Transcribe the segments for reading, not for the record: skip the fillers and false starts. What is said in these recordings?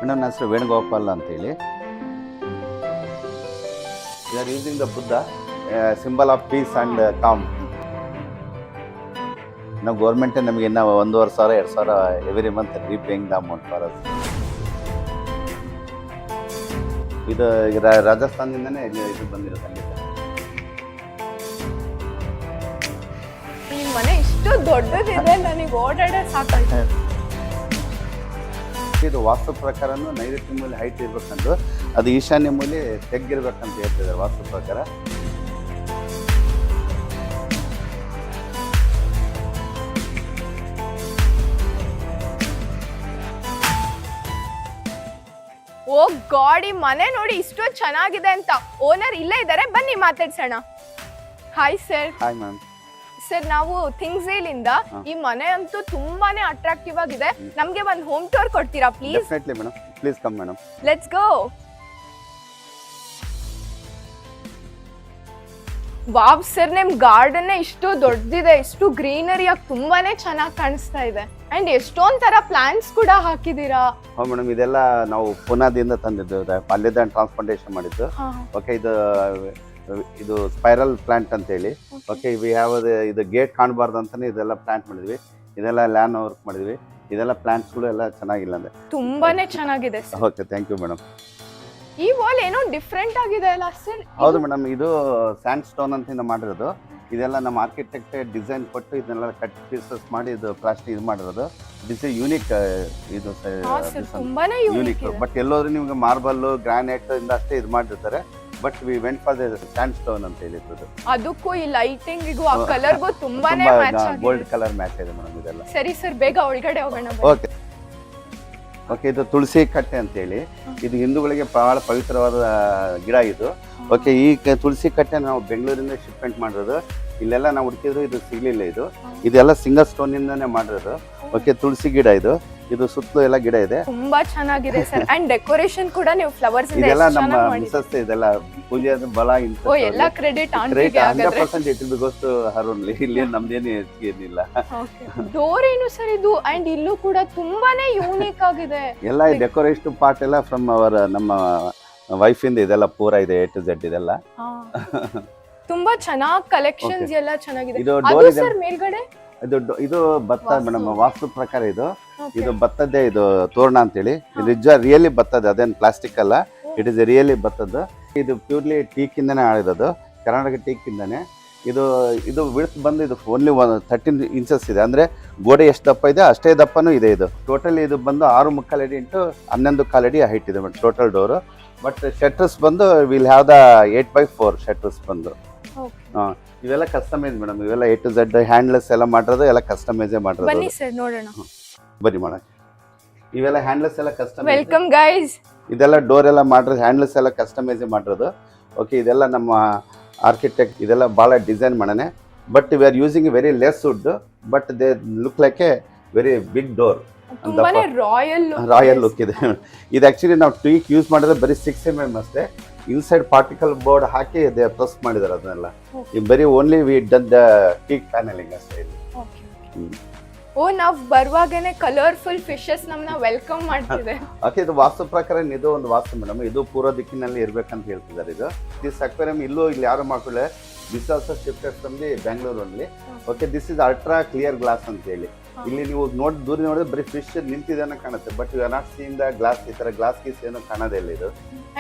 ನನ್ನ ಹೆಸರು ವೇಣುಗೋಪಾಲ್ ಅಂತೇಳಿ. V are using the Buddha symbol of peace and com. ನಾವು ಗೌರ್ಮೆಂಟೇ ನಮಗೆ ಇನ್ನು 1,500 2,000 every month repaying the amount for us. ಇದು ರಾಜಸ್ಥಾನದಿಂದನೇ ಇದು ಬಂದಿರೋದು. ನಿಮ್ಮ ಮನೆ ಇಷ್ಟು ದೊಡ್ಡದಿದೆ, ನನಗೆ ಓಡಾಡೋ ಸಾಕಾಯ್ತು. ಇದು ವಾಸ್ತು ಪ್ರಕಾರನೂ ನೈಋತ್ಯ ಮೂಲೆ ಹೈಟ್ ಇರ್ಬೇಕಂದು, ಅದು ಈಶಾನ್ಯ ಮೂಲೆ ತೆಗ್ಗಿರ್ಬೇಕಂತ ಹೇಳ್ತಿದ್ದಾರೆ ವಾಸ್ತು ಪ್ರಕಾರ. ಓ ಗಾಡ್, ಈ ಮನೆ ನೋಡಿ ಇಷ್ಟು ಚೆನ್ನಾಗಿದೆ ಅಂತ. ಓನರ್ ಇಲ್ಲೇ ಇದ್ದಾರೆ, ಬನ್ನಿ ಮಾತಾಡ್ಸೋಣ. Hi sir. Hi ma'am. Sir, ನಾವು ಥಿಂಗ್ಸ್ ಇಲ್ಲಿಂದ ಈ ಮನೆ ಅಂತೂ ತುಂಬಾನೇ ಅಟ್ರಾಕ್ಟಿವ್ ಆಗಿದೆ. ನಮ್ಗೆ ಒಂದು ಹೋಮ್ ಟೂರ್ ಕೊಡ್ತೀರಾ please? Definitely madam, please come madam. Let's go. Wow sir, ನಿಮ್ ಗಾರ್ಡನ್ ಇಷ್ಟು ದೊಡ್ಡದಿದೆ, ಇಷ್ಟು ಗ್ರೀನರಿ ಆಗಿ ತುಂಬಾನೇ ಚೆನ್ನಾಗಿ ಕಾಣಿಸ್ತಾ ಇದೆ. ಅಂಡ್ ಎಷ್ಟೊಂದ್ ತರ ಪ್ಲಾಂಟ್ಸ್ ಕೂಡ ಹಾಕಿದೀರಾ. ಹೌದು ಮೇಡಮ್, ಇದೆಲ್ಲ ನಾವು ಪುನಾದಿಂದ ತಂದಿದ್ದು, ಅಲ್ಲಿಂದ ಟ್ರಾನ್ಸ್ಪ್ಲಾಂಟೇಶನ್ ಮಾಡಿದ್ದು. ಓಕೆ, ಇದು ಸ್ಪೈರಲ್ ಪ್ಲಾಂಟ್ ಅಂತ ಹೇಳಿ. ಓಕೆ, ವಿ ಹ್ಯಾವ್ ಇದು ಗೇಟ್ ಕಾಣಬಾರ್ದು ಅಂತಾನೆ ಇದೆಲ್ಲ ಪ್ಲಾಂಟ್ ಮಾಡಿದ್ವಿ. ಇದೆಲ್ಲ ಲ್ಯಾನ್ ವರ್ಕ್ ಮಾಡಿದ್ವಿ. ಇದೆಲ್ಲ ಪ್ಲಾಂಟ್ಸ್ಗಳು ಎಲ್ಲ ಚೆನ್ನಾಗಿಲ್ಲ ಅಂದ್ರೆ ತುಂಬಾನೇ ಚೆನ್ನಾಗಿದೆ. Okay, thank you madam. ಈ ವಾಲ್ ಏನೋ ಡಿಫ್ರೆಂಟ್ ಆಗಿದೆ ಅಲ್ಲ ಸರ್? ಹೌದು ಮೇಡಮ್, ಇದು ಸ್ಯಾಂಡ್ ಸ್ಟೋನ್ ಅಂತ ಮಾಡಿರೋದು. ಇದೆಲ್ಲ ನಮ್ಮ ಆರ್ಕಿಟೆಕ್ಟ್ ಡಿಸೈನ್ ಕೊಟ್ಟು ಇದನ್ನೆಲ್ಲ ಕಟ್ ಪೀಸಸ್ ಮಾಡಿ ಇದು ಪ್ಲಾಸ್ಟಿಕ್ ಇದು ಮಾಡಿರೋದು. It's unique. ಇದು ತುಂಬಾನೇ ಯೂನಿಕ್. ಬಟ್ ಎಲ್ಲೋದ್ರೂ ನಿಮ್ಗೆ ಮಾರ್ಬಲ್ ಗ್ರಾನೈಟ್ ಇಂದ ಅಷ್ಟೇ ಇದು ಮಾಡಿರ್ತಾರೆ. But we went for the sand stone ಅಂತ ಹೇಳಿದ್ರು. ಅದಕ್ಕೂ ಈ ಲೈಟಿಂಗ್ ಆ ಕಲರ್ಗೂ ತುಂಬಾನೇ ಮ್ಯಾಚ್ ಆಗಿದೆ. ಗೋಲ್ಡ್ ಕಲರ್ ಮ್ಯಾಚ್ ಇದೆ ಮೇಡಮ್ ಇದೆಲ್ಲ. ಸರಿ ಸರ್, ಬೇಗ ಒಳಗಡೆ ಹೋಗೋಣ. ಓಕೆ ಓಕೆ, ಇದು ತುಳಸಿ ಕಟ್ಟೆ ಅಂತ ಹೇಳಿ. ಇದು ಹಿಂದೂಗಳಿಗೆ ಬಹಳ ಪವಿತ್ರವಾದ ಗಿಡ ಇದು. ಓಕೆ, ಈ ತುಳಸಿ ಕಟ್ಟೆ ನಾವು ಬೆಂಗಳೂರಿಂದ ಶಿಪ್ಮೆಂಟ್ ಮಾಡಿರೋದು. ಇಲ್ಲೆಲ್ಲ ನಾವು ಹುಡುಕಿದ್ರು ಇದು ಸಿಗ್ಲಿಲ್ಲ. ಇದೆಲ್ಲ ಸಿಂಗಲ್ ಸ್ಟೋನ್ ಇಂದಾನೆ ಮಾಡಿರೋದು. ಓಕೆ, ತುಳಸಿ ಗಿಡ ಇದು ಸುತ್ತಲೂ ಎಲ್ಲ ಗಿಡ ಇದೆ. ತುಂಬಾ ಚೆನ್ನಾಗಿದೆ ಸರ್. ಅಂಡ್ ಡೆಕೋರೇಷನ್ ಕೂಡ ನೀವು ಫ್ಲವರ್ಸ್ ಇಂದ ಇದೆಲ್ಲ ನಮ್ಮ ಮಿಸಸ್ ಇದೆಲ್ಲ ಪೂಜೆ ಬಲ ಇಂತ. ಓ, ಎಲ್ಲ ಕ್ರೆಡಿಟ್ ಆಂಟಿಗೆ ಆಗುತ್ತೆ. 100% it will goes to her only. ಇಲ್ಲಿ ನಮ್ದೇನು ಏನಿಲ್ಲ. ಡೋರ್ ಏನು ಸರ್ ಇದು? ಅಂಡ್ ಇಲ್ಲೂ ಕೂಡ ತುಂಬಾನೇ ಯೂನಿಕ್ ಆಗಿದೆ. ಎಲ್ಲ ಡೆಕೋರೇಷನ್ ಪಾರ್ಟ್ ಎಲ್ಲ ಫ್ರಮ್ ಅವರ್ ನಮ್ಮ ವೈಫ್ ಇಂದ ಇದೆಲ್ಲ ಪೂರ ಇದೆ, A to Z ಇದೆಲ್ಲ. ತುಂಬಾ ಚೆನ್ನಾಗಿ ಕಲೆಕ್ಷನ್ಸ್ ಎಲ್ಲ ಚೆನ್ನಾಗಿದೆ. ಇದು ಅದು ಸರ್ ಮೇಲ್ಗಡೆ ಇದು ಭತ್ತ ಮೇಡಮ್, ವಾಸ್ತು ಪ್ರಕಾರ ಇದು ಭತ್ತದ್ದೇ ಇದು ತೋರಣ ಅಂತೇಳಿ. ಇದು ರಿಯಲಿ ಭತ್ತದ, ಅದೇನು ಪ್ಲಾಸ್ಟಿಕ್ ಅಲ್ಲ. ಇಟ್ ಇಸ್ ರಿಯಲಿ ಭತ್ತದ್ದು. ಇದು ಪ್ಯೂರ್ಲಿ ಟೀಕ್ ಇಂದಾನೆ ಆಡಿರೋದು, ಕರ್ನಾಟಕ ಟೀಕ್ ಇಂದಾನೆ. ಇದು ವಿಡ್ತ್ ಬಂದು ಇದು ಓನ್ಲಿ 13 ಇಂಚಸ್ ಇದೆ. ಅಂದ್ರೆ ಗೋಡೆ ಎಷ್ಟು ದಪ್ಪ ಇದೆ ಅಷ್ಟೇ ದಪ್ಪನೂ ಇದೆ. ಇದು ಟೋಟಲ್ ಇದು ಬಂದು 6.25 ಅಡಿ ಇಂಟು 11.25 ಅಡಿ ಹೈಟ್ ಇದೆ madam total door. But shutters ಬಂದು will have the 8x4 shutters ಬಂದು. ಇವೆಲ್ಲ ಕಸ್ಟಮೈಸ್ ಮೇಡಮ್. ಇವೆಲ್ಲ A to Z ಹ್ಯಾಂಡ್ಲೆಸ್ ಎಲ್ಲ ಮಾಡಿರೋದು, ಎಲ್ಲ ಕಸ್ಟಮೈಸೇ ಮಾಡಿರೋದು. ಬನ್ನಿ ಸರ್ ನೋಡೋಣ. ಬನ್ನಿ ಮಾಡಕ್ಕೆ. ಇವೆಲ್ಲ ಹ್ಯಾಂಡ್ಲೆಸ್ ಎಲ್ಲ ಕಸ್ಟಮೈಸ್. Welcome guys. ಇದೆಲ್ಲ ಡೋರ್ ಎಲ್ಲ ಮಾಡಿರೋದು, ಹ್ಯಾಂಡ್ಲೆಸ್ ಎಲ್ಲ ಕಸ್ಟಮೈಸೇ ಮಾಡಿರೋದು. ಓಕೆ, ಇದೆಲ್ಲ ನಮ್ಮ ಆರ್ಕಿಟೆಕ್ಟ್ ಇದೆಲ್ಲ ಭಾಳ ಡಿಸೈನ್ ಮಾಡನೆ. But we are using very less wood, but they look like a very big door. Royal look ಇದೆ. ಇದು ಆಕ್ಚುಲಿ ನಾವು ಟೀಕ್ ಯೂಸ್ ಮಾಡಿದ್ರೆ ಬರೀ 6 mm ಅಷ್ಟೇ. ಇನ್ಸೈಡ್ ಪಾರ್ಟಿಕಲ್ ಬೋರ್ಡ್ ಹಾಕಿ ಪ್ಲಸ್ ಮಾಡಿದಾರೆ ಅದನ್ನೆಲ್ಲ. ಬರೀ only we done the teak panelling ಅಷ್ಟೇ ಇದು. ಓ, ನಾವು ಬರುವಾಗನೇ ಕಲರ್ಫುಲ್ ಫಿಶಸ್ ನಮ್ಮನ್ನ ವೆಲ್ಕಮ್ ಮಾಡ್ತಿದೆ. ಓಕೆ, ಇದು ವಾಸ್ತು ಪ್ರಕಾರ ಇದು ಒಂದು ವಾಸ್ತು ಮೇಡಮ್. ಇದು ಪೂರ್ವ ದಿಕ್ಕಿನಲ್ಲಿ ಇರ್ಬೇಕಂತ ಹೇಳ್ತಿದ್ದಾರೆ. ದಿಸ್ ಅಕ್ವೇರಿಯಂ ಇಲ್ಲಿ ಯಾರು ಮಾಡ್ಕೊಳ್ಳೆ. This also shifted from the Bengaluru only. Okay, this is ultra clear glass ಅಂತ ಹೇಳಿ. ಇಲ್ಲಿ ನೀವು ದೂರ ನೋಡಿದ್ರೆ ಬರೀ ಫಿಶ್ ನಿಂತಿದೆ ಅನ್ನೋ ಕಾಣುತ್ತೆ. But you are not seeing the glass. ಈ ತರ ಗ್ಲಾಸ್ ಗೀಸ್ ಏನು ಕಾಣೋದೇ ಇಲ್ಲ ಇದು.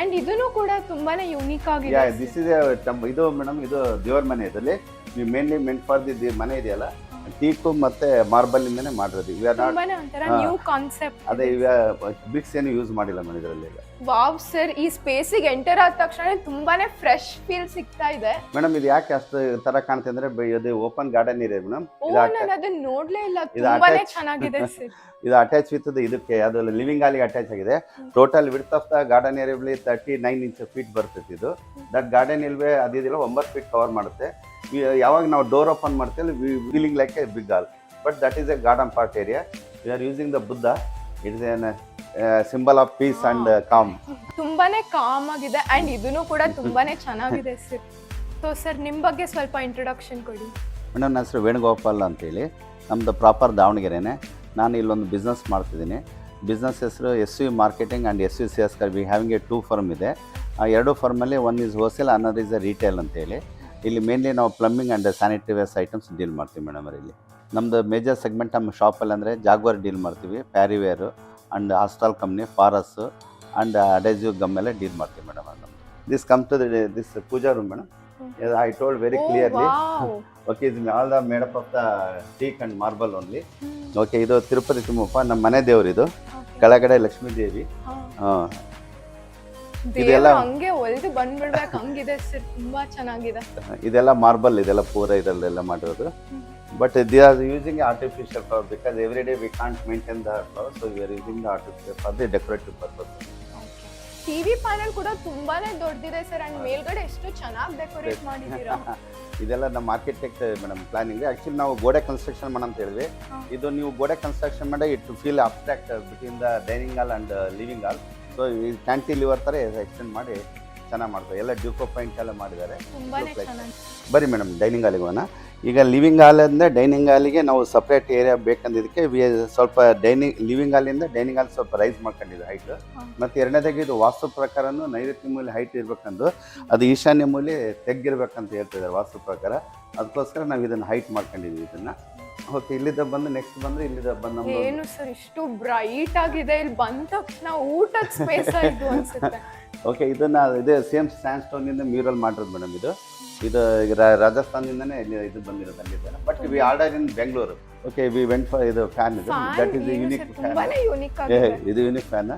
ಅಂಡ್ ಇದನ್ನು ಕೂಡ ತುಂಬಾನೇ ಯೂನಿಕ್ ಆಗಿದೆ. ದಿಸ್ ಇಸ್ ಇದು ಮೇಡಮ್, ಇದು ದೇವರ ಮನೆ. ಇದರಲ್ಲಿ ನೀವು ಮೇನ್ಲಿ ಮೆಂಟ್ ಫಾರ್ ದಿ ಮನೆ ಇದೆಯಲ್ಲ, ಟೀಕು ಮತ್ತೆ ಮಾರ್ಬಲ್ ಇಂದಾನೆ ಮಾಡಿರೋದು. New concept. ಅದೇ ಬ್ರಿಕ್ಸ್ ಏನು ಯೂಸ್ ಮಾಡಿಲ್ಲ ಮೇಡಮ್ ಇದರಲ್ಲಿ. ವಾವ್ ಸರ್, ಈ ಸ್ಪೇಸಿಗೆ ಎಂಟರ್ ಆದ ತಕ್ಷಣ ತುಂಬಾನೇ ಫ್ರೆಶ್ ಫೀಲ್ ಸಿಗ್ತಾ ಇದೆ. ಮೇಡಮ್, ಇದು ಯಾಕೆ ಅಷ್ಟು ತರ ಕಾಣುತ್ತೆ ಅಂದ್ರೆ ಇದು ಓಪನ್ ಗಾರ್ಡನ್ ಇದೆ ಮೇಡಮ್. ನಾನು ಅದನ್ನ ನೋಡ್ಲೇ ಇಲ್ಲ. ತುಂಬಾನೇ ಚೆನ್ನಾಗಿದೆ ಸರ್. ಇದು ಅಟ್ಯಾಚ್ ವಿತ್ ಇದಕ್ಕೆ ಅದು ಲಿವಿಂಗ್ ಹಾಲಿಗೆ ಅಟ್ಯಾಚ್ ಆಗಿದೆ. Total width of the garden area 39 feet ಬರ್ತೈತೆ ಇದು. ದಟ್ ಗಾರ್ಡನ್ ಇಲ್ವೇ ಅದಿಲ್ಲ 9 ಫೀಟ್ ಕವರ್ ಮಾಡುತ್ತೆ. ಯಾವಾಗ ನಾವು ಡೋರ್ ಓಪನ್ ಮಾಡ್ತೀವಿ feeling like a big hall. But that is a garden part area. We are using the Buddha. It is an symbol of peace and calm. ತುಂಬಾನೇ calm ಆಗಿದೆ. And ಇದನ್ನು ಕೂಡ ತುಂಬಾನೇ ಚೆನ್ನಾಗಿದೆ ಸರ್. ಸೊ ಸರ್, ನಿಮ್ಮ ಬಗ್ಗೆ ಸ್ವಲ್ಪ ಇಂಟ್ರೊಡಕ್ಷನ್ ಕೊಡಿ. ನನ್ನ ಹೆಸರು ವೇಣುಗೋಪಾಲ್ ಅಂತೇಳಿ. ನಮ್ಮದು ಪ್ರಾಪರ್ ದಾವಣಗೆರೆನೇ. ನಾನು ಇಲ್ಲೊಂದು ಬಿಸ್ನೆಸ್ ಮಾಡ್ತಿದ್ದೀನಿ. ಬಿಸ್ನೆಸ್ ಹೆಸರು SU marketing and SU sales V having A 2 firm ಇದೆ. ಆ 2 ಫರ್ಮಲ್ಲಿ ಒನ್ ಈಸ್ ಹೋಲ್ಸೇಲ್, ಅನ್ನೋದು ಈಸ್ ರಿಟೇಲ್ ಅಂತೇಳಿ. ಇಲ್ಲಿ ಮೇನ್ಲಿ ನಾವು plumbing and sanitary wares items deal ಮಾಡ್ತೀವಿ ಮೇಡಮ್. ಇಲ್ಲಿ ನಮ್ಮದು ಮೇಜರ್ ಸೆಗ್ಮೆಂಟ್ ನಮ್ಮ ಶಾಪಲ್ಲಿ ಅಂದರೆ ಜಾಗ್ವಾರ್ ಡೀಲ್ ಮಾಡ್ತೀವಿ, ಪ್ಯಾರಿವೇರು ಆ್ಯಂಡ್ ಹಾಸ್ಟಲ್ ಕಂಪ್ನಿ, ಫಾರಸ್ಸು ಆ್ಯಂಡ್ ಅಡೆಸಿವ್ ಗಮ್ ಎಲ್ಲ ಡೀಲ್ ಮಾಡ್ತೀವಿ ಮೇಡಮ್. ಅದು this come to this puja room madam. I told very clearly. Okay, ಇದು all the made up of the teak and marble only. Okay, ಇದು ತಿರುಪತಿ ತಿಮ್ಮಪ್ಪ ನಮ್ಮ ಮನೆ ದೇವರು. ಇದು ಕೆಳಗಡೆ ಲಕ್ಷ್ಮೀ ದೇವಿ. ಹಾಂ, ಇದೆಲ್ಲ ಹಂಗೆ ಒಲ್ದು ಬಂದ್ಬಿಡ್ಬೇಕು ಹಂಗಿದೆ ಸರ್, ತುಂಬಾ ಚೆನ್ನಾಗಿದೆ. ಇದೆಲ್ಲ ಮಾರ್ಬಲ್, ಇದೆಲ್ಲ ಪೂರ ಇದರಲ್ಲೆಲ್ಲ ಮಾಡಿರೋದು. But they are using artificial flower because every day we can't maintain the flower, so we are using the artificial for the decorative purpose. TV panel ಕೂಡ ತುಂಬಾನೇ ದೊಡ್ಡದಿದೆ ಸರ್, ಅಂಡ್ ಮೇಲ್ಗಡೆ ಎಷ್ಟು ಚೆನ್ನಾಗಿ ಡೆಕೋರೇಟ್ ಮಾಡಿದೀರಾ. ಇದೆಲ್ಲ ನಮ್ಮ ಆರ್ಕಿಟೆಕ್ಟ್ ಮೇಡಮ್ ಪ್ಲಾನಿಂಗ್. ಆ್ಯಕ್ಚುಲಿ ನಾವು ಗೋಡೆ ಕನ್ಸ್ಟ್ರಕ್ಷನ್ ಮಾಡೋಣ ಅಂತ ಹೇಳಿದ್ವಿ. ಇದು ನೀವು ಗೋಡೆ ಕನ್ಸ್ಟ್ರಕ್ಷನ್ ಮಾಡಿ it feel abstract between the dining hall and living hall. So ಈ ಕ್ಯಾಂಟಿಲಿವರ್ ಥರ ಎಕ್ಸ್ಟೆಂಡ್ ಮಾಡಿ ಚೆನ್ನಾಗಿ ಮಾಡ್ತಾರೆ. ಎಲ್ಲ ಡ್ಯೂಕೋ ಪಾಯಿಂಟ್ ಎಲ್ಲ ಮಾಡಿದ್ದಾರೆ. ಬರೀ ಮೇಡಮ್ ಡೈನಿಂಗ್ ಹಾಲಿಗೆ ಹೋಗೋಣ. ಈಗ ಲಿವಿಂಗ್ ಹಾಲ್ ಅಂದರೆ ಡೈನಿಂಗ್ ಹಾಲಿಗೆ ನಾವು ಸಪ್ರೇಟ್ ಏರಿಯಾ ಬೇಕಂದಿದ್ದಕ್ಕೆ ಸ್ವಲ್ಪ ಲಿವಿಂಗ್ ಹಾಲಿಂದ ಡೈನಿಂಗ್ ಹಾಲ್ ಸ್ವಲ್ಪ ರೈಸ್ ಮಾಡ್ಕೊಂಡಿದ್ದು ಹೈಟ್. ಮತ್ತು ಎರಡನೇದಾಗಿ ಇದು ವಾಸ್ತು ಪ್ರಕಾರನೂ ನೈಋತ್ಯ ಮೂಲೆ ಹೈಟ್ ಇರಬೇಕಂದು, ಅದು ಈಶಾನ್ಯ ಮೂಲೆ ತೆಗ್ಗಿರ್ಬೇಕಂತ ಹೇಳ್ತಿದ್ದಾರೆ ವಾಸ್ತು ಪ್ರಕಾರ. ಅದಕ್ಕೋಸ್ಕರ ನಾವು ಇದನ್ನು ಹೈಟ್ ಮಾಡ್ಕೊಂಡಿದ್ವಿ ಇದನ್ನು. ಓಕೆ, ಇಲ್ಲಿದ್ದ ಬಂದು ನೆಕ್ಸ್ಟ್ ಬಂದರೆ ಇಲ್ಲಿದ್ದ ಬಂದು ಏನು ಸರ್ ಇಷ್ಟು ಬ್ರೈಟ್ ಆಗಿದೆ, ಇಲ್ಲಿ ಬಂದ ತಕ್ಷಣ ಊಟದ ಸ್ಪೇಸ್ ಆಯ್ತು ಅನ್ಸುತ್ತೆ. ಓಕೆ, ಇದನ್ನು ಇದು ಸೇಮ್ ಸ್ಟ್ಯಾಂಡ್ ಸ್ಟೋನಿಂದ ಮ್ಯೂರಲ್ ಮಾಡಿರೋದು ಮೇಡಮ್. ಇದು ರಾಜಸ್ಥಾನದಿಂದನೇ ಇದು ಬಂದಿರೋದು ಅಲ್ಲಿದೆ. But we order in Bengaluru. Okay, V went for ಇದು ಫ್ಯಾನ್. ಇದು ದಟ್ ಇಸ್ ಯೂನಿಕ್ ಫ್ಯಾನ್. ಇದು ಯೂನಿಕ್ ಫ್ಯಾನ್,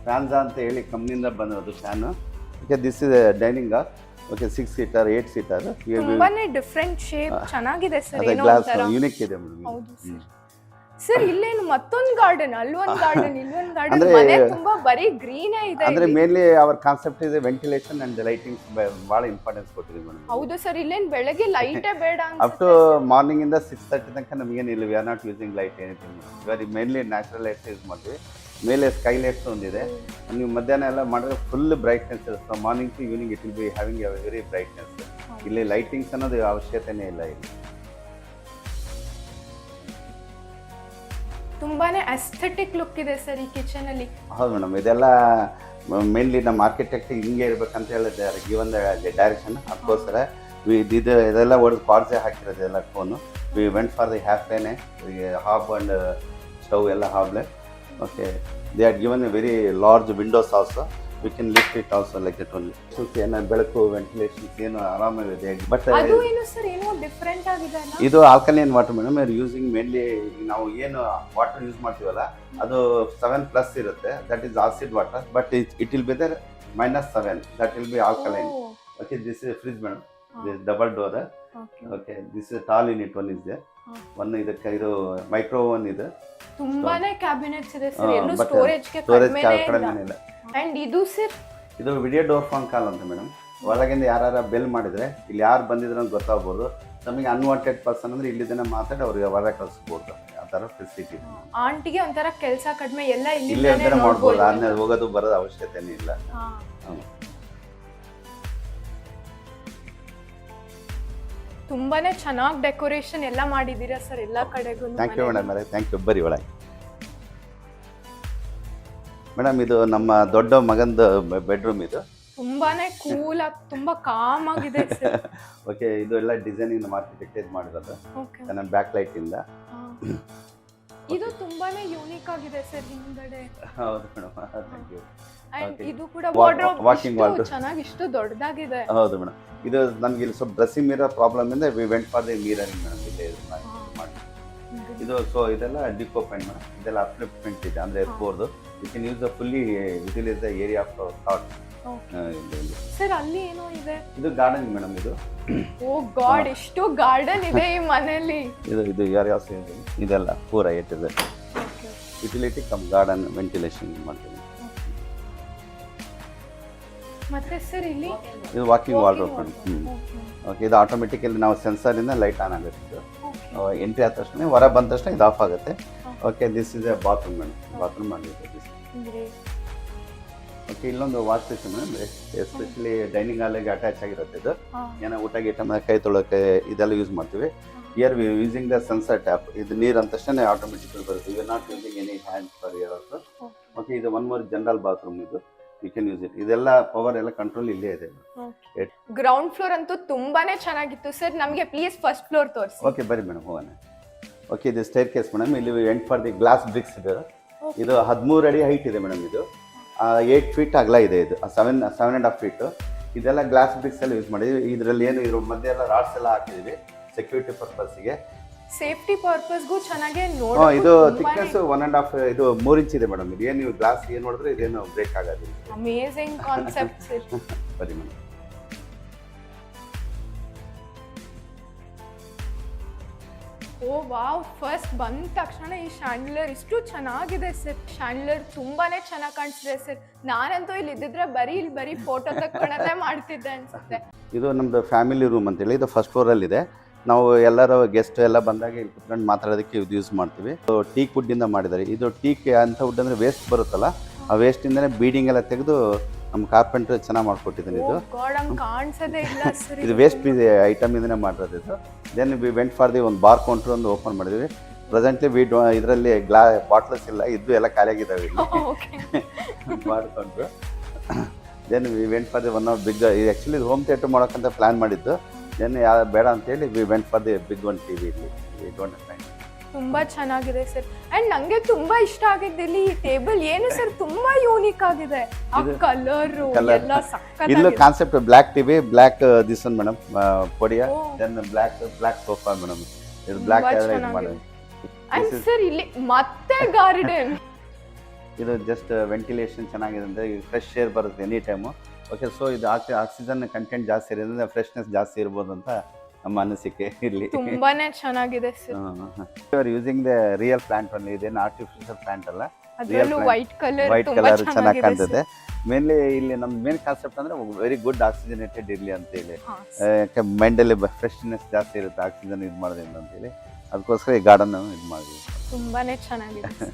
ಫ್ಯಾನ್ಸಾ ಅಂತ ಹೇಳಿ ಕಂಪ್ನಿಯಿಂದ ಬಂದಿರೋದು fan. Okay, this is dining hall. Okay, 6 seater 8 seater ತುಂಬಾನೇ ಡಿಫರೆಂಟ್ ಶೇಪ್ ಚೆನ್ನಾಗಿದೆ ಸರ್. ಏನೋ ಒಂಥರ ಯೂನಿಕ್ ಇದೆ ಮೇಡಮ್. ಹೌದು ಸರ್. ಇಲ್ಲೇನು ಮತ್ತೊಂದು ಗಾರ್ಡನ್, ಅಲ್ಲೊಂದು ಗಾರ್ಡನ್, ಇಲ್ಲೊಂದು ಗಾರ್ಡನ್, ಮನೆ ತುಂಬಾ ಬರೀ ಗ್ರೀನ್ ಇದೆ. ಅಂದ್ರೆ ಮೇನ್ಲಿ ಅವರ್ ಕಾನ್ಸೆಪ್ಟ್ ಇದೆ ವೆಂಟಿಲೇಷನ್ ಅಂಡ್ ಲೈಟಿಂಗ್ ಬಹಳ ಇಂಪಾರ್ಟೆನ್ಸ್ ಕೊಟ್ಟಿದ್ದೀವಿ ಮೇಡಮ್. ಹೌದು ಸರ್, ಇಲ್ಲೇನು ಬೆಳಗ್ಗೆ ಲೈಟೇ ಬೇಡ ಅಪ್ ಟು ಮಾರ್ನಿಂಗ್ ಇಂದ 6:30 ತನಕ ನಮಗೇನಿಲ್ಲ. We are not using light anything. Very mainly natural lights use ಮಾಡ್ತೀವಿ. ಮೇಲೆ ಸ್ಕೈ ಲೈಟ್ಸ್ ಒಂದಿದೆ. ನೀವು ಮಧ್ಯಾಹ್ನ ಎಲ್ಲ ಮಾಡಿದ್ರೆ ಫುಲ್ ಬ್ರೈಟ್ನೆಸ್ ಇರುತ್ತೆ. Morning to evening it will be having a very brightness. ಇಲ್ಲಿ ಲೈಟಿಂಗ್ಸ್ ಅನ್ನೋದು ಅವಶ್ಯಕತೆನೇ ಇಲ್ಲ. ಇಲ್ಲಿ ತುಂಬಾನೇ ಅಸ್ಥೆಟಿಕ್ ಲುಕ್ ಇದೆ ಸರ್ ಈ ಕಿಚನ್ ಅಲ್ಲಿ. ಹೌದು ಮೇಡಮ್, ಇದೆಲ್ಲ ಮೇನ್ಲಿ ನಮ್ಮ ಆರ್ಕಿಟೆಕ್ಟ್ ಹಿಂಗೆ ಇರ್ಬೇಕಂತ ಹೇಳಿದ್ದಾರೆ, ಗಿವನ್ ಡೈರೆಕ್ಷನ್. ಅದಕ್ಕೋಸ್ಕರ ಇದೆಲ್ಲ ಹೊಡೆದು ಕ್ವಾರ್ಸೇ ಹಾಕಿರೋದು ಎಲ್ಲ ಫೋನು. We went for the half ಪ್ಲೇನೆ, ಹಾಬ್ ಅಂಡ್ ಸ್ಟವ್ ಎಲ್ಲ ಹಾಬ್ಲೆ. Okay, they are given a very large windows also. We can lift it also like that only. ಏನು ಬೆಳಕು ವೆಂಟಿಲೇಷನ್ಸ್ ಏನು ಆರಾಮಾಗಿದೆ. ಬಟ್ ಅದು ಏನು ಸರ್ ಏನೋ ಡಿಫರೆಂಟ್ ಆಗಿದೆ. ಇದು alkaline water madam. Using mainly ನಾವು ಏನು ವಾಟರ್ ಯೂಸ್ ಮಾಡ್ತೀವಲ್ಲ ಅದು 7+ ಇರುತ್ತೆ. That is acid water. But it will be there -7. That will be alkaline. Okay, this is fridge madam. This double door. Okay, this is tall unit one is there. One ಇದಕ್ಕೆ ಇದು micro oven ಇದೆ. ತುಂಬಾನೇ cabinets ಇದೆ sir. ಎಲ್ಲೂ storage ಕಡಿಮೆ ಇಲ್ಲ. And ಇದು sir, ಇದು ವಿಡಿಯೋ ಡೋರ್ ಫೋನ್ ಕಾಲ್ ಅಂತ ಮೇಡಮ್. ಒಳಗಿಂದ ಯಾರು ಬೆಲ್ ಮಾಡಿದ್ರೆ ಇಲ್ಲಿ ಯಾರು ಬಂದಿದ್ರು ಅಂತ ಗೊತ್ತಾಗ್ಬೋದು. ನಮಗೆ ಅನ್ವಾಂಟೆಡ್ ಪರ್ಸನ್ ಅಂದ್ರೆ ಇಲ್ಲಿಂದನೇ ಮಾತಾಡಿ ಅವ್ರಿಗೆ ಹೊರ ಕಳಿಸ್ಬೋದು. ಆ ಥರ ಫೆಸಿಲಿಟಿ. ಆಂಟಿಗೆ ಒಂಥರ ಕೆಲಸ ಕಡಿಮೆ, ಎಲ್ಲ ಇಲ್ಲೇ ಮಾಡ್ಬೋದು. ಆದ್ಮೇಲೆ ಹೋಗೋದು ಬರೋದು ಅವಶ್ಯಕತೆನೇ ಇಲ್ಲ. ತುಂಬಾನೇ ಚೆನ್ನಾಗಿ ಡೆಕೋರೇಷನ್ ಎಲ್ಲ ಮಾಡಿದ್ದೀರಾ ಸರ್ ಎಲ್ಲ ಕಡೆಗೂ. Thank you madam. Thank you. ಬರೀ ಒಳಗೆ ಮೇಡಮ್, ಇದು ನಮ್ಮ ದೊಡ್ಡ ಮಗಂದು ಬೆಡ್ರೂಮ್. ಇದು ತುಂಬಾನೇ ಕೂಲ್ ಆಗಿ ತುಂಬಾ ಕಾಮ್ ಆಗಿದೆ ಸರ್. ಓಕೆ, ಇದು ಎಲ್ಲ ಡಿಸೈನಿಂಗ್ ನಮ್ಮ ಆರ್ಕಿಟೆಕ್ಟ್ ಮಾಡಿರೋದು. ನನ್ನ ಬ್ಯಾಕ್ ಲೈಟ್ ಇಂದ. ಇದು ತುಂಬಾನೇ ಯೂನಿಕ್ ಆಗಿದೆ ಸರ್ ಹಿಂದ್ಗಡೆ. ಹೌದು ಮೇಡಮ್, ಥ್ಯಾಂಕ್ ಯು. ಅಂಡ್ ಇದು ಕೂಡ ವಾರ್ಡ್ರೋಬ್ ಚೆನ್ನಾಗಿ ಇಷ್ಟು ದೊಡ್ಡದಾಗಿದೆ. ಹೌದು ಮೇಡಮ್. ಇದು ನಮ್ಗೆ ಇಲ್ಲಿ ಸ್ವಲ್ಪ ಡ್ರೆಸ್ಸಿಂಗ್ ಮಿರರ್ ಪ್ರಾಬ್ಲಮ್ ಇಂದ we went for the mirroring madam. ಇದು ಸೊ ಇದೆಲ್ಲ ಡಿಕೋ ಪೈಂಟ್ ಮೇಡಮ್. ಇದೆಲ್ಲ ಅಪ್ಲಿಪ್ಮೆಂಟ್ ಇದೆ ಅಂದ್ರೆ ಎತ್ಬೋದು. You can use the fully utilise the area of that. Sir ಅಲ್ಲಿ ಏನೋ ಇದೆ. ಇದು ಗಾರ್ಡನ್ ಮೇಡಮ್. ಇದು ಓ ಗಾಡ್, ಎಷ್ಟು ಗಾರ್ಡನ್ ಇದೆ ಈ ಮನೆಯಲ್ಲಿ. ಇದು ಏರಿಯಾ ಇದೆಲ್ಲ ಪೂರ ಇಟ್ಟಿದೆ. ಯುಟಿಲಿಟಿ ಕಮ್ ಗಾರ್ಡನ್ ವೆಂಟಿಲೇಷನ್ ಮಾಡ್ತೀವಿ. ಮತ್ತೆ ಸರ್ ಇಲ್ಲಿ ಇದು ವಾಕಿಂಗ್ ವಾರ್ಡ್ರೋಬ್ ಮೇಡಮ್. ಓಕೆ, ಇದು ಆಟೋಮೆಟಿಕಲಿ ನಾವು ಸೆನ್ಸರಿಂದ ಲೈಟ್ ಆನ್ ಆಗುತ್ತೆ. ಎಂಟ್ರಿ ಆದ ತಕ್ಷಣ ಹೊರ ಬಂದ ತಕ್ಷಣ ಇದು ಆಫ್ ಆಗುತ್ತೆ. Okay, this is A bathroom madam. Bathroom ಮಾಡಿದೆ. ಓಕೆ, ಇಲ್ಲೊಂದು wash basin madam. Especially dining ಹಾಲಿಗೆ ಅಟ್ಯಾಚ್ ಆಗಿರುತ್ತೆ. ಇದು ಏನೋ ಊಟ ಗೀಟ ಕೈ ತೊಳೋಕೆ ಇದೆಲ್ಲ ಯೂಸ್ ಮಾಡ್ತೀವಿ. Here we using the sensor tap. ಇದು ನೀರು ಅಂದ ತಕ್ಷಣ ಆಟೋಮೆಟಿಕಲಿ ಬರುತ್ತೆ. You are not using any hand for here also. Okay, ಇದು ಒನ್ ಮೋರ್ ಜನರಲ್ ಬಾತ್ರೂಮ್. ಇದು ಯು ಕ್ಯಾನ್ ಯೂಸ್ ಇಟ್. ಇದೆಲ್ಲ ಪವರ್ ಎಲ್ಲ ಕಂಟ್ರೋಲ್ ಇಲ್ಲೇ ಇದೆ. ಗ್ರೌಂಡ್ ಫ್ಲೋರ್ ಅಂತೂ ತುಂಬಾನೇ ಚೆನ್ನಾಗಿತ್ತು ಸರ್. ನಮಗೆ ಪ್ಲೀಸ್ ಫಸ್ಟ್ ಫ್ಲೋರ್ ತೋರಿಸಿ. ಓಕೆ ಬನ್ನಿ ಮೇಡಮ್, ಹೋಗೋಣ. ಓಕೆ, ಇದು ಸ್ಟೇರ್ ಕೇಸ್ ಮೇಡಮ್. ಇಲ್ಲಿ ಎಂಟ್ ಫಾರ್ ದಿ ಗ್ಲಾಸ್ ಬ್ರಿಕ್ಸ್ ಇದೆ. ಇದು 13 ಅಡಿ ಹೈಟ್ ಇದೆ ಮೇಡಮ್. ಇದು 8 ಫೀಟ್ ಅಗಲ ಇದೆ. ಇದು 7.5 ಫೀಟ್. ಇದೆಲ್ಲ ಗ್ಲಾಸ್ ಬ್ರಿಕ್ಸ್ ಎಲ್ಲ ಯೂಸ್ ಮಾಡಿದ್ವಿ. ಇದರಲ್ಲಿ ಏನು ಇದ್ರ ಮಧ್ಯೆ ಎಲ್ಲ ರಾಡ್ಸ್ ಎಲ್ಲ ಹಾಕಿದ್ವಿ ಸೆಕ್ಯೂರಿಟಿ ಪರ್ಪಸ್ಗೆ, ಸೇಫ್ಟಿ ಪರ್ಪಸ್ಗೂ ಚೆನ್ನಾಗಿ ಇದು ಥಿಕ್ನೆಸ್ 1.5 ಇದು 3 ಇಂಚ್ ಇದೆ ಮೇಡಮ್. ಇದು ಏನು ನೀವು ಗ್ಲಾಸ್ ಏನು ನೋಡಿದ್ರೆ ಇದೇನು ಬ್ರೇಕ್ ಆಗೋದಿಲ್ಲ. Amazing concept sir. ಬನ್ನಿ ಮೇಡಮ್. ಓ ವಾವ್, ಫಸ್ಟ್ ಬಂದ ತಕ್ಷಣ ಈ ಶ್ಯಾಂಡ್ಲರ್ ಇಷ್ಟು ಚೆನ್ನಾಗಿದೆ ಸರ್. ಶ್ಯಾಂಡ್ಲರ್ ತುಂಬಾನೇ ಚೆನ್ನಾಗಿ ಕಾಣಿಸ್ತಿದೆ ಸರ್. ನಾನಂತೂ ಇಲ್ಲಿ ಇದ್ದಿದ್ರೆ ಬರೀ ಫೋಟೋ ತಕ್ಕೊಳ್ಳೋದೇ ಮಾಡ್ತಿದ್ದೆ ಅನ್ಸುತ್ತೆ. ಇದು ನಮ್ದು ಫ್ಯಾಮಿಲಿ ರೂಮ್ ಅಂತೇಳಿ. ಇದು ಫಸ್ಟ್ ಫ್ಲೋರಲ್ಲಿ ಇದೆ. ನಾವು ಎಲ್ಲರೂ ಗೆಸ್ಟ್ ಎಲ್ಲ ಬಂದಾಗ ಇಲ್ಲಿ ಕುತ್ಕೊಂಡು ಮಾತಾಡೋದಕ್ಕೆ ಇದು ಯೂಸ್ ಮಾಡ್ತೀವಿ. ಟೀಕ್ ವುಡ್ಡಿಂದ ಮಾಡಿದ್ದಾರೆ. ಇದು ಟೀಕ್ ಅಂತ ವುಡ್ ಅಂದರೆ ವೇಸ್ಟ್ ಬರುತ್ತಲ್ಲ, ಆ ವೇಸ್ಟಿಂದನೇ ಬೀಡಿಂಗ್ ಎಲ್ಲ ತೆಗೆದು ನಮ್ಮ ಕಾರ್ಪೆಂಟರ್ ಚೆನ್ನಾಗಿ ಮಾಡ್ಕೊಟ್ಟಿದ್ದಾನೆ. ಇದು ವೇಸ್ಟ್ ಪೀಸ್ ಐಟಮ್ ಇಂದನೇ ಮಾಡಿರೋದು ಇದು. Then we went for the ಒಂದು ಬಾರ್ ಕೌಂಟರ್ ಒಂದು ಓಪನ್ ಮಾಡಿದ್ವಿ. ಪ್ರೆಸೆಂಟ್ಲಿ ಇದರಲ್ಲಿ ಬಾಟ್ಲಸ್ ಇಲ್ಲ, ಇದ್ದು ಎಲ್ಲ ಖಾಲಿಯಾಗಿದ್ದಾವೆ ಇಲ್ಲಿ bar counter. Then we went for the one of big, ಇದು ಆ್ಯಕ್ಚುಲಿ ಹೋಮ್ ಥಿಯೇಟರ್ ಮಾಡೋಕ್ಕಂತ ಪ್ಲ್ಯಾನ್ ಮಾಡಿದ್ದು. ದೆನ್ ಯಾರು ಬೇಡ ಅಂತೇಳಿ we went for the big one TV ಇಲ್ಲಿ. ತುಂಬಾ ಚೆನ್ನಾಗಿದೆ ಸರ್. ಅಂಡ್ ನಂಗೆ ತುಂಬಾ ಇಷ್ಟ ಆಗಿದ್ದು ಇಲ್ಲಿ ಈ ಟೇಬಲ್ ಏನು ಸರ್, ತುಂಬಾ ಯೂನಿಕ್ ಆಗಿದೆ. ಆ ಕಲರ್ ಎಲ್ಲ ಸಕ್ಕತ್ತಾಗಿದೆ. ಇಲ್ಲೂ concept black TV, black this one madam ಪೊಡಿಯಾ. Then black sofa madam. ಇದು ಬ್ಲ್ಯಾಕ್ ಮಾಡಿದ್ವಿ. ಅಂಡ್ ಸರ್ ಇಲ್ಲಿ ಮತ್ತೆ ಗಾರ್ಡನ್. ಇದು ಜಸ್ಟ್ ವೆಂಟಿಲೇಷನ್ ಚೆನ್ನಾಗಿದೆ ಅಂದ್ರೆ ಫ್ರೆಶ್ ಏರ್ ಬರುತ್ತೆ ಎನಿ ಟೈಮು. ಓಕೆ, ಸೊ ಇದು ಆಕ್ಸಿಜನ್ ಕಂಟೆಂಟ್ ಜಾಸ್ತಿ ಇರೋದ್ರಿಂದ ಫ್ರೆಶ್ನೆಸ್ ಜಾಸ್ತಿ ಇರ್ಬೋದು ಅಂತ ನಮ್ಮ ಅನಿಸಿಕೆ. ಇಲ್ಲಿ ತುಂಬಾನೇ ಚೆನ್ನಾಗಿದೆ sir. Using the real plant only. ಇದೇನು ಆರ್ಟಿಫಿಷಿಯಲ್ ಪ್ಲಾಂಟ್ ಅಲ್ಲ, ರಿಯಲ್ ವೈಟ್ ಕಲರ್ ಚೆನ್ನಾಗಿ ಕಾಣ್ತದೆ. ಮೇನ್ಲಿ ಇಲ್ಲಿ ನಮ್ಮ ಮೇನ್ ಕಾನ್ಸೆಪ್ಟ್ ಅಂದ್ರೆ ವೆರಿ ಗುಡ್ ಆಕ್ಸಿಜನೇಟೆಡ್ ಇರಲಿ ಅಂತೇಳಿ. ಯಾಕೆ ಮೈಂಡಲ್ಲಿ ಫ್ರೆಶ್ನೆಸ್ ಜಾಸ್ತಿ ಇರುತ್ತೆ ಆಕ್ಸಿಜನ್ ಇದು ಮಾಡೋದ್ರಿಂದ ಅಂತೇಳಿ. ಅದಕ್ಕೋಸ್ಕರ ಈ ಗಾರ್ಡನ್ ಇದು ಮಾಡಿದ್ವಿ. ತುಂಬಾನೇ ಚೆನ್ನಾಗಿದೆ.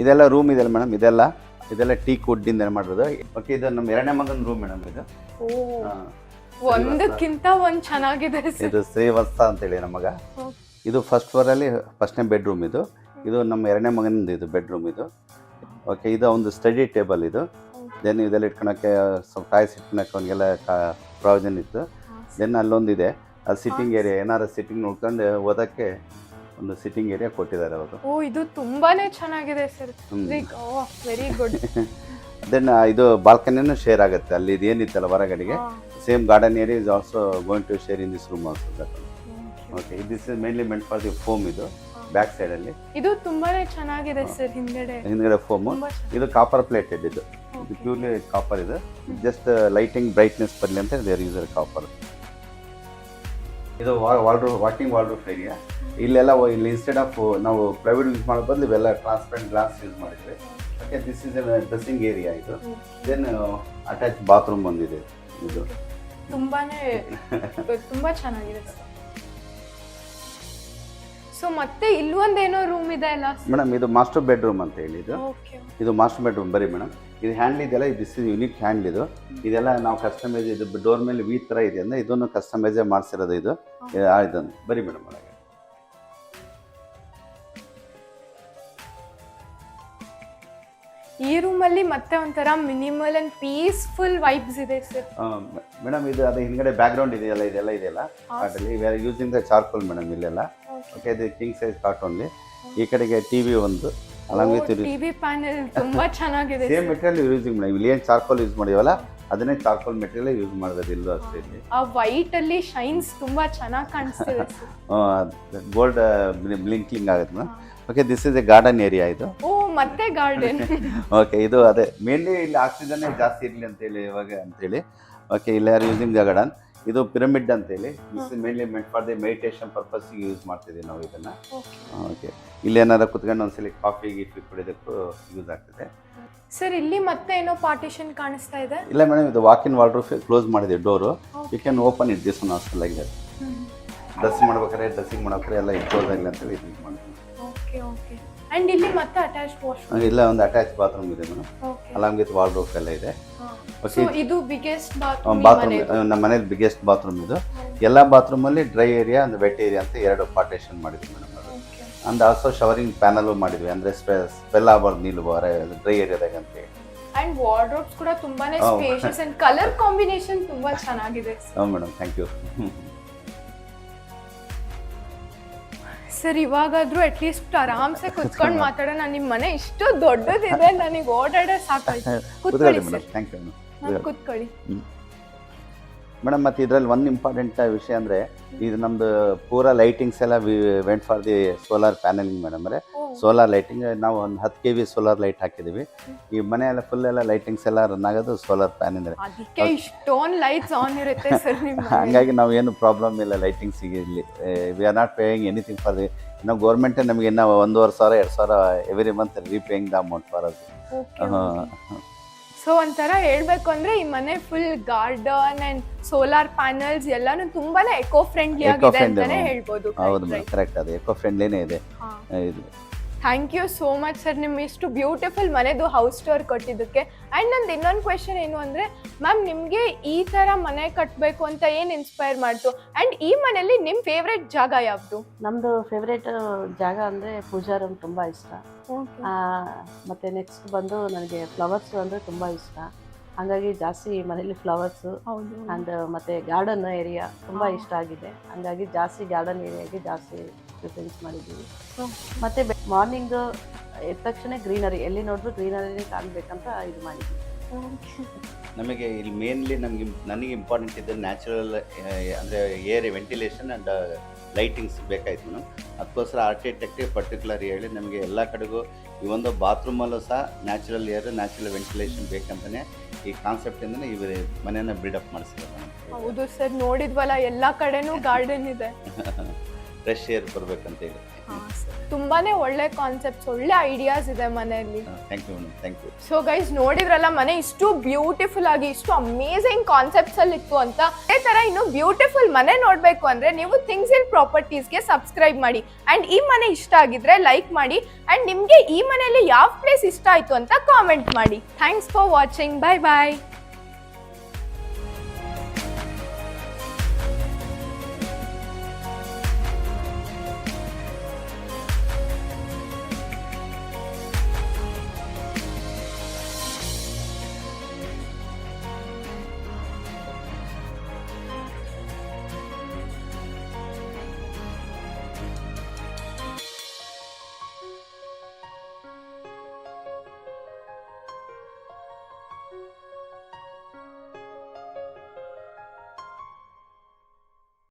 ಇದೆಲ್ಲ ರೂಮ್ ಇದೆಲ್ಲ ಮೇಡಮ್. ಇದೆಲ್ಲ ಟೀಕ್ ವುಡ್ ಇಂದ ಮಾಡಿರೋದು. ಓಕೆ, ಇದು ನಮ್ಮ 2ನೇ ಮಗನ ರೂಮ್ ಮೇಡಮ್. ಇದು ಒಂದಕ್ಕಿಂತ ಒಂದ್ ಚೆನ್ನಾಗಿದೆ. ಇದು ಶ್ರೀವತ್ಸ ಅಂತೇಳಿ ನಮ್ಮ ಮಗ. ಇದು ಫಸ್ಟ್ ಫ್ಲೋರಲ್ಲಿ ಫಸ್ಟ್ನೇ ಬೆಡ್ರೂಮ್. ಇದು ನಮ್ಮ 2ನೇ ಮಗನಿಂದ ಇದು ಬೆಡ್ರೂಮ್ ಇದು. ಓಕೆ, ಇದು ಒಂದು ಸ್ಟಡಿ ಟೇಬಲ್ ಇದು. ದೆನ್ ಇದೆಲ್ಲ ಇಟ್ಕೊಳಕ್ಕೆ ಸ್ವಲ್ಪ ಟಾಯ್ಸ್ ಇಟ್ಕೊಳಕ್ಕೆ ಅವನಿಗೆಲ್ಲ ಪ್ರಾವಿಷನ್ ಇತ್ತು. ದೆನ್ ಅಲ್ಲೊಂದಿದೆ, ಅದು ಸಿಟ್ಟಿಂಗ್ ಏರಿಯಾ. ಏನಾರು ಸಿಟ್ಟಿಂಗ್ ನೋಡ್ಕೊಂಡು ಓದಕ್ಕೆ ಒಂದು ಸಿಟ್ಟಿಂಗ್ ಏರಿಯಾ ಕೊಟ್ಟಿದ್ದಾರೆ ಅವರು. ಓ, ಇದು ತುಂಬಾನೇ ಚೆನ್ನಾಗಿದೆ ಸರ್. Very good. ದೆನ್ ಇದು ಬಾಲ್ಕನಿನೂ ಶೇರ್ ಆಗುತ್ತೆ. ಅಲ್ಲಿ ಇದು ಏನಿತ್ತಲ್ಲ ಹೊರಗಡೆಗೆ, same garden area is also going to share in this room also. Okay, this is mainly meant for the foam. ಇದು ಬ್ಯಾಕ್ ಸೈಡ್ ಅಲ್ಲಿ ಇದು ತುಂಬಾನೇ ಚೆನ್ನಾಗಿದೆ ಸರ್. ಹಿಂದ್ಗಡೆ ಫೋಮ್. ಇದು ಕಾಪರ್ ಪ್ಲೇಟೆಡ್. ಇದು ಪ್ಯೂರ್ಲಿ ಕಾಪರ್. ಇದು ಜಸ್ಟ್ ಲೈಟಿಂಗ್ ಬ್ರೈಟ್ನೆಸ್ ಬರಲಿ ಅಂತ ದೇರ್ ಯೂಸರ್ ಕಾಪರ್. ಇದು ವಾಕಿಂಗ್ ವಾಲ್ರೂಫ್ ಏರಿಯಾ. ಇಲ್ಲೆಲ್ಲ ಇಲ್ಲಿ ಇನ್ಸ್ಟೆಡ್ ಆಫ್ ನಾವು ಪ್ರೈವೇಟ್ ಯೂಸ್ ಮಾಡೋ ಬದಲು ಇವೆಲ್ಲ ಟ್ರಾನ್ಸ್ಪರೆಂಟ್ ಗ್ಲಾಸ್ ಯೂಸ್ ಮಾಡಿದ್ವಿ. Okay, this is dressing area. ಇದು ದೆನ್ ಅಟ್ಯಾಚ್ ಬಾತ್ರೂಮ್ ಬಂದಿದೆ. ಇದು ತುಂಬಾ ಚೆನ್ನಾಗಿದೆ. ಸೊ ಮತ್ತೆ ಇಲ್ಲೊಂದೇನೋ ರೂಮ್ ಇದೆ ಅಲ್ಲ ಮೇಡಮ್, ಇದು ಮಾಸ್ಟರ್ ಬೆಡ್ರೂಮ್ ಅಂತ ಹೇಳಿ. ಇದು ಮಾಸ್ಟರ್ ಬೆಡ್ರೂಮ್. ಬರೀ ಮೇಡಮ್, ಇದು ಹ್ಯಾಂಡ್ಲ್ ಇದೆಲ್ಲ, ದಿಸ್ ಇಸ್ ಯುನಿಕ್ ಹ್ಯಾಂಡ್ಲ್. ಇದೆಲ್ಲ ನಾವು ಕಸ್ಟಮೈಸ್, ಇದು ಡೋರ್ ಮೇಲೆ ವಿ ಥರ ಇದೆ ಅಂದರೆ ಇದನ್ನು ಕಸ್ಟಮೈಸೇ ಮಾಡಿಸಿರೋದು. ಇದನ್ನು ಬರೀ ಮೇಡಮ್ ಒಳಗೆ. ಈ ರೂಮಲ್ಲಿ ಮತ್ತೆ ಒಂಥರ ಮಿನಿಮಲ್ ಅಂಡ್ ಪೀಸ್ಫುಲ್ ವೈಬ್ಸ್ ಇದೆ ಸರ್. ಮೇಡಮ್, ಇದು ಅದು ಹಿಂದ್ಗಡೆ ಬ್ಯಾಕ್ ಗ್ರೌಂಡ್ ಇದೆಯಲ್ಲ ಇದೆಯಲ್ಲ ಕಾಟಲ್ಲಿ we are using the charcoal madam ಇಲ್ಲೆಲ್ಲ. ಓಕೆ, ಇದು ಕಿಂಗ್ ಸೈಜ್ ಕಾಟ್ ಓನ್ಲಿ. ಈ ಕಡೆಗೆ ಟಿವಿ ಒಂದು ಅಲಾಂಗ್ ವಿತ್ ಟಿವಿ ಪ್ಯಾನೆಲ್ ತುಂಬಾ ಚೆನ್ನಾಗಿದೆ. Same material using madam. ಇಲ್ಲಿ ಏನು ಚಾರ್ಕೋಲ್ ಯೂಸ್ ಮಾಡಿವಲ್ಲ ಅದನ್ನೇ ಚಾರ್ಕೋಲ್ ಮೆಟೀರಿಯಲ್ ಯೂಸ್ ಮಾಡೋದು. ಇಲ್ಲೂ ಅಷ್ಟೇ. ಇಲ್ಲಿ ಆ ವೈಟ್ ಅಲ್ಲಿ ಶೈನ್ಸ್ ತುಂಬಾ ಚೆನ್ನಾಗಿ ಕಾಣಿಸ್ತಿದೆ. ಗೋಲ್ಡ್ ಬ್ಲಿಂಕಿಂಗ್ ಆಗುತ್ತೆ madam. Okay, this is A garden area. ಇದು ಮತ್ತೆ ಗಾರ್ಡನ್. ಓಕೆ, ಇದು ಅದೇ ಮೇನ್ಲಿ ಇಲ್ಲಿ ಆಕ್ಸಿಜನ್ ಜಾಸ್ತಿ ಇರಲಿ ಅಂತೇಳಿ ಇವಾಗ ಅಂತೇಳಿ. ಓಕೆ, ಇಲ್ಲಿ ಆರ್ ಯೂಸಿಂಗ್ ದ ಗಾರ್ಡನ್. ಇದು ಪಿರಮಿಡ್ ಅಂತೇಳಿ. This is mainly meant for the meditation ಪರ್ಪಸ್ಗೆ ಯೂಸ್ ಮಾಡ್ತಿದ್ದೀವಿ ನಾವು ಇದನ್ನು. ಓಕೆ, ಇಲ್ಲಿ ಏನಾರು ಕುತ್ಕೊಂಡು ಒಂದ್ಸಲಿ ಕಾಫಿ ಗೀಫಿ ಕುಡಿಯೋದಕ್ಕೂ ಯೂಸ್ ಆಗ್ತದೆ. ಸರ್ ಇಲ್ಲಿ ಮತ್ತೆ ಏನೋ ಪಾರ್ಟಿಷನ್ ಕಾಣಿಸ್ತಾ ಇದೆ. ಇಲ್ಲ ಮೇಡಮ್, ಇದು ವಾಕ್ ಇನ್ ವಾರ್ಡ್ರೋಬ್ ಕ್ಲೋಸ್ ಮಾಡಿದೆ door. You can open it this one also like that. Dress ಮಾಡ್ಬೇಕಾದ್ರೆ ಡ್ರೆಸ್ಸಿಂಗ್ ಮಾಡ್ಬೇಕಾದ್ರೆ ಎಲ್ಲ ಕ್ಲೋಸ್ ಆಗಿಲ್ಲ ಅಂತೇಳಿ ಇದು ಮಾಡ್ತೀವಿ. Okay okay. ಅಂಡ್ ಇಲ್ಲಿ ಮತ್ತೆ ಅಟ್ಯಾಚ್ ವಾಶ್ರೂಮ್. ಇಲ್ಲ ಒಂದು ಅಟ್ಯಾಚ್ ಬಾತ್ರೂಮ್ ಇದೆ ಮೇಡಮ್, ಅಲಾಂಗ್ ವಿತ್ ವಾರ್ಡ್ರೋಬ್ ಎಲ್ಲ ಇದೆ. ಸೊ ಇದು ಬಿಗ್ಗೆಸ್ಟ್ ಬಾತ್ರೂಮ್ ನಮ್ಮ ಮನೇಲಿ ಬಿಗ್ಗೆಸ್ಟ್ ಬಾತ್ರೂಮ್ ಇದು. ಎಲ್ಲ ಬಾತ್ರೂಮಲ್ಲಿ ಡ್ರೈ ಏರಿಯಾ ಒಂದು ವೆಟ್ ಏರಿಯಾ ಅಂತ 2 ಪಾರ್ಟೇಷನ್ ಮಾಡಿದ್ವಿ madam. And also showering panel ಮಾಡಿದ್ವಿ, ಅಂದ್ರೆ ಸ್ಮೆಲ್ ಆಗಬಾರ್ದು ನೀರು ಡ್ರೈ ಏರಿಯಾದಾಗ ಅಂತ ಹೇಳಿ. ಅಂಡ್ ವಾರ್ಡ್ರೋಬ್ಸ್ ಕೂಡ ತುಂಬಾನೇ ಸ್ಪೇಷಿಯಸ್ ಅಂಡ್ ಕಲರ್ ಕಾಂಬಿನೇಷನ್ ತುಂಬಾ ಚೆನ್ನಾಗಿದೆ. ಹೌದು ಮೇಡಮ್, ಥ್ಯಾಂಕ್ ಯು. ಸರ್ ಇವಾಗಾದ್ರೂ ಅಟ್ಲೀಸ್ಟ್ ಆರಾಮ್ಸೆ ಕುತ್ಕೊಂಡು ಮಾತಾಡೋಣ. ನಿಮ್ಮ ಮನೆ ಇಷ್ಟು ದೊಡ್ಡದಿದೆ, ನನಗೆ ಓಡಾಡೋ ಸಾಕಾಯ್ತು. ಕೂತ್ಕೊಳ್ಳಿ ಸರ್. Thank you madam. ಕೂತ್ಕೊಳ್ಳಿ ಮೇಡಮ್. ಮತ್ತು ಇದರಲ್ಲಿ ಒಂದು ಇಂಪಾರ್ಟೆಂಟ್ ವಿಷಯ ಅಂದರೆ ಇದು ನಮ್ಮದು ಪೂರಾ ಲೈಟಿಂಗ್ಸ್ ಎಲ್ಲ vent for the solar panelling madam. ಅಂದರೆ ಸೋಲಾರ್ ಲೈಟಿಂಗ್ ನಾವು ಒಂದು 10 kV ಸೋಲಾರ್ ಲೈಟ್ ಹಾಕಿದ್ದೀವಿ. ಈ ಮನೆಯೆಲ್ಲ ಫುಲ್ ಎಲ್ಲ ಲೈಟಿಂಗ್ಸ್ ಎಲ್ಲ ರನ್ ಆಗೋದು ಸೋಲಾರ್ ಪ್ಯಾನಿಂದ. ಅದಕ್ಕೆ ಇಷ್ಟೊಂದು ಲೈಟ್ಸ್ ಆನ್ ಇರುತ್ತೆ ಸರ್ ನಿಮ್ಮ. ಹಾಗಾಗಿ ನಾವು ಏನು ಪ್ರಾಬ್ಲಮ್ ಇಲ್ಲ ಲೈಟಿಂಗ್ಸಿಗೆ ಇಲ್ಲಿ. We are not paying anything for the. ನಾವು ಗೌರ್ಮೆಂಟೇ ನಮಗೆ ಇನ್ನೂ 1,500 2,000 every month repaying the amount for ಅದು. ಸೊ ಒಂಥರ ಹೇಳ್ಬೇಕು ಅಂದ್ರೆ ಈ ಮನೆ full garden and solar panels ಎಲ್ಲಾನು ತುಂಬಾನೇ ಎಕೋ ಫ್ರೆಂಡ್ಲಿ ಆಗಿದೆ ಅಂತಾನೆ ಹೇಳ್ಬೋದು. ಹೌದು ಮೇಡಮ್, ಕರೆಕ್ಟ್. ಅದು ಎಕೋ ಫ್ರೆಂಡ್ಲಿನೇ ಇದೆ ಇದು. Thank you so much sir, ನಿಮ್ಮ ಇಷ್ಟು ಬ್ಯೂಟಿಫುಲ್ ಮನೆದು ಹೌಸ್ ಟೂರ್ ಕೊಟ್ಟಿದ್ದಕ್ಕೆ. ಆ್ಯಂಡ್ ನಂದು ಇನ್ನೊಂದು ಕ್ವೆಶನ್ ಏನು ಅಂದರೆ, ಮ್ಯಾಮ್ ನಿಮಗೆ ಈ ಥರ ಮನೆ ಕಟ್ಟಬೇಕು ಅಂತ ಏನು ಇನ್ಸ್ಪೈರ್ ಮಾಡ್ತು? ಆ್ಯಂಡ್ ಈ ಮನೆಯಲ್ಲಿ ನಿಮ್ಮ ಫೇವ್ರೆಟ್ ಜಾಗ ಯಾವುದು? ನಮ್ಮದು ಫೇವ್ರೇಟ್ ಜಾಗ ಅಂದರೆ ಪೂಜಾ ರೂಮ್ ತುಂಬ ಇಷ್ಟ. ಮತ್ತು ನೆಕ್ಸ್ಟ್ ಬಂದು ನನಗೆ ಫ್ಲವರ್ಸು ಅಂದರೆ ತುಂಬ ಇಷ್ಟ. ಹಾಗಾಗಿ ಜಾಸ್ತಿ ಮನೇಲಿ ಫ್ಲವರ್ಸು ಆ್ಯಂಡ್ ಮತ್ತು ಗಾರ್ಡನ್ ಏರಿಯಾ ತುಂಬ ಇಷ್ಟ ಆಗಿದೆ. ಹಾಗಾಗಿ ಜಾಸ್ತಿ ಗಾರ್ಡನ್ ಏರಿಯಾಗೆ ಜಾಸ್ತಿ ಪ್ರಿಫರೆನ್ಸ್ ಮಾಡಿದ್ದೀವಿ. ಮತ್ತು ಮಾರ್ನಿಂಗ್ ಎದ್ದ ತಕ್ಷಣ ಗ್ರೀನರಿ, ಎಲ್ಲಿ ನೋಡಿದ್ರು ಗ್ರೀನರಿ ಕಾಣಬೇಕಂತ ಇದು ಮಾಡಿದ್ದೀವಿ. ನಮಗೆ ಇಲ್ಲಿ ಮೇನ್ಲಿ ನನಗೆ ಇಂಪಾರ್ಟೆಂಟ್ ಇದ್ದರೆ ನ್ಯಾಚುರಲ್ ಅಂದರೆ air ventilation and lightings ಬೇಕಾಯ್ತು madam. ಅದಕ್ಕೋಸ್ಕರ ಆರ್ಕಿಟೆಕ್ಟಿಗೆ ಪರ್ಟಿಕ್ಯುಲರ್ ಹೇಳಿ ನಮಗೆ ಎಲ್ಲ ಕಡೆಗೂ ಈ ಒಂದು ಬಾತ್ರೂಮಲ್ಲೂ ಸಹ ನ್ಯಾಚುರಲ್ ಏರ್ ನ್ಯಾಚುರಲ್ ವೆಂಟಿಲೇಷನ್ ಬೇಕಂತಲೇ ಈ ಕಾನ್ಸೆಪ್ಟಿಂದನೇ ಇವರು ಮನೆಯನ್ನು ಬಿಲ್ಡಪ್ ಮಾಡಿಸಿದ್ದಾರೆ. ಹೌದು ಸರ್, ನೋಡಿದ್ವಲ್ಲ ಎಲ್ಲ ಕಡೆನೂ ಗಾರ್ಡನ್ ಇದೆ, ಫ್ರೆಶ್ ಏರ್ ಬರಬೇಕಂತೇಳಿ. ತುಂಬಾನೇ ಒಳ್ಳೆ ಕಾನ್ಸೆಪ್ಟ್ಸ್, ಒಳ್ಳೆ ಐಡಿಯಾಸ್ ಇದೆ ಮನೆಯಲ್ಲಿ. Thank you madam, thank you. So guys ನೋಡಿದ್ರಲ್ಲ, ಮನೆ ಇಷ್ಟು ಬ್ಯೂಟಿಫುಲ್ ಆಗಿ ಇಷ್ಟು ಅಮೇಝಿಂಗ್ ಕಾನ್ಸೆಪ್ಟ್ಸ್ ಅಲ್ಲಿ ಇತ್ತು ಅಂತ. ಅದೇ ತರ ಇನ್ನು ಬ್ಯೂಟಿಫುಲ್ ಮನೆ ನೋಡ್ಬೇಕು ಅಂದ್ರೆ ನೀವು ಥಿಂಗ್ಸ್ ಇನ್ ಪ್ರಾಪರ್ಟೀಸ್ಗೆ ಸಬ್ಸ್ಕ್ರೈಬ್ ಮಾಡಿ. ಅಂಡ್ ಈ ಮನೆ ಇಷ್ಟ ಆಗಿದ್ರೆ ಲೈಕ್ ಮಾಡಿ. ಅಂಡ್ ನಿಮ್ಗೆ ಈ ಮನೆಯಲ್ಲಿ ಯಾವ ಪ್ಲೇಸ್ ಇಷ್ಟ ಆಯ್ತು ಅಂತ ಕಾಮೆಂಟ್ ಮಾಡಿ. Thanks for watching. Bye bye.